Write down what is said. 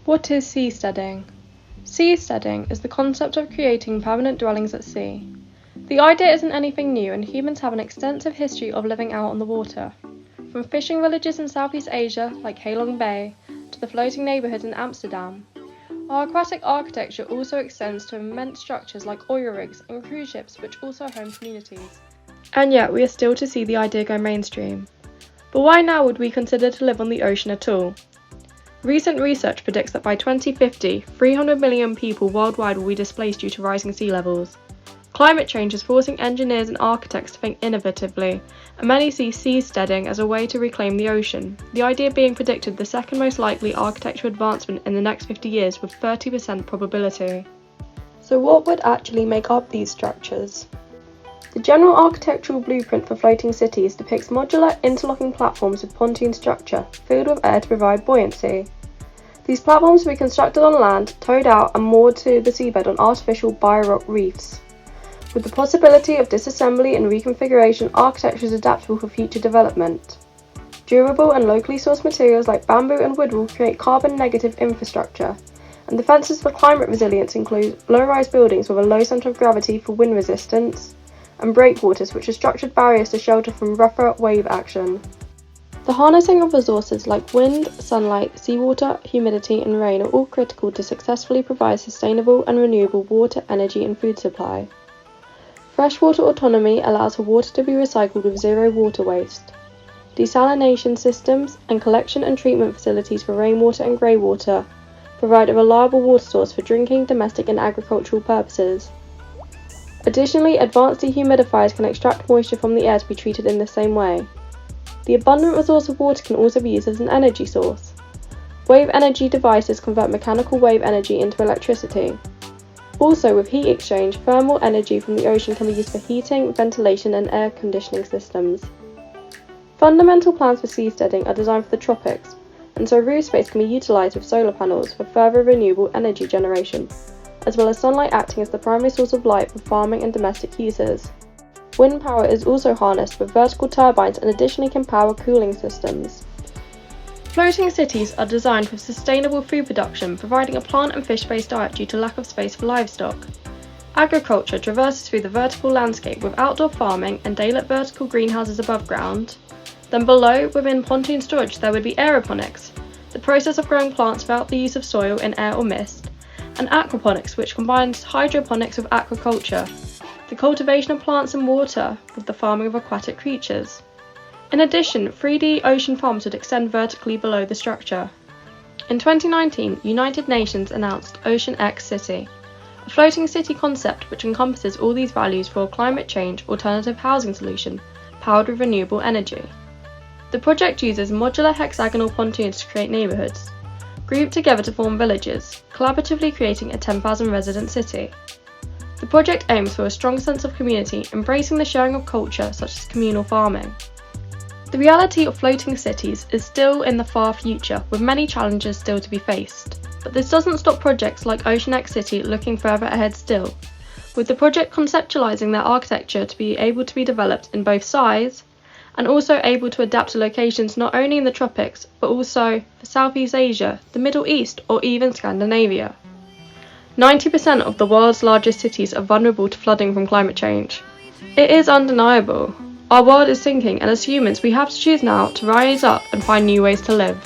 What is seasteading? Seasteading is the concept of creating permanent dwellings at sea. The idea isn't anything new, and humans have an extensive history of living out on the water. From fishing villages in Southeast Asia, like Halong Bay, to the floating neighbourhoods in Amsterdam. Our aquatic architecture also extends to immense structures like oil rigs and cruise ships, which also home communities. And yet we are still to see the idea go mainstream. But why now would we consider to live on the ocean at all? Recent research predicts that by 2050, 300 million people worldwide will be displaced due to rising sea levels. Climate change is forcing engineers and architects to think innovatively, and many see seasteading as a way to reclaim the ocean, the idea being predicted the second most likely architectural advancement in the next 50 years with 30% probability. So what would actually make up these structures? The general architectural blueprint for floating cities depicts modular interlocking platforms with pontoon structure, filled with air to provide buoyancy. These platforms will be constructed on land, towed out and moored to the seabed on artificial biorock reefs. With the possibility of disassembly and reconfiguration, architecture is adaptable for future development. Durable and locally sourced materials like bamboo and wood will create carbon-negative infrastructure, and defences for climate resilience include low-rise buildings with a low centre of gravity for wind resistance, and breakwaters, which are structured barriers to shelter from rougher wave action. The harnessing of resources like wind, sunlight, seawater, humidity and rain are all critical to successfully provide sustainable and renewable water, energy and food supply. Freshwater autonomy allows for water to be recycled with zero water waste. Desalination systems and collection and treatment facilities for rainwater and grey water provide a reliable water source for drinking, domestic and agricultural purposes. Additionally, advanced dehumidifiers can extract moisture from the air to be treated in the same way. The abundant resource of water can also be used as an energy source. Wave energy devices convert mechanical wave energy into electricity. Also, with heat exchange, thermal energy from the ocean can be used for heating, ventilation and air conditioning systems. Fundamental plans for seasteading are designed for the tropics, and so roof space can be utilised with solar panels for further renewable energy generation, as well as sunlight acting as the primary source of light for farming and domestic uses. Wind power is also harnessed with vertical turbines and additionally can power cooling systems. Floating cities are designed for sustainable food production, providing a plant and fish-based diet due to lack of space for livestock. Agriculture traverses through the vertical landscape with outdoor farming and daylit vertical greenhouses above ground. Then below, within pontoon storage, there would be aeroponics, the process of growing plants without the use of soil in air or mist, and aquaponics, which combines hydroponics with aquaculture, the cultivation of plants and water with the farming of aquatic creatures. In addition, 3D ocean farms would extend vertically below the structure. In 2019, United Nations announced Ocean X City, a floating city concept which encompasses all these values for a climate change alternative housing solution powered with renewable energy. The project uses modular hexagonal pontoons to create neighbourhoods, grouped together to form villages, collaboratively creating a 10,000 resident city. The project aims for a strong sense of community, embracing the sharing of culture such as communal farming. The reality of floating cities is still in the far future, with many challenges still to be faced. But this doesn't stop projects like Ocean X City looking further ahead still, with the project conceptualising their architecture to be able to be developed in both size and also able to adapt to locations not only in the tropics but also for Southeast Asia, the Middle East or even Scandinavia. 90% of the world's largest cities are vulnerable to flooding from climate change. It is undeniable. Our world is sinking, and as humans we have to choose now to rise up and find new ways to live.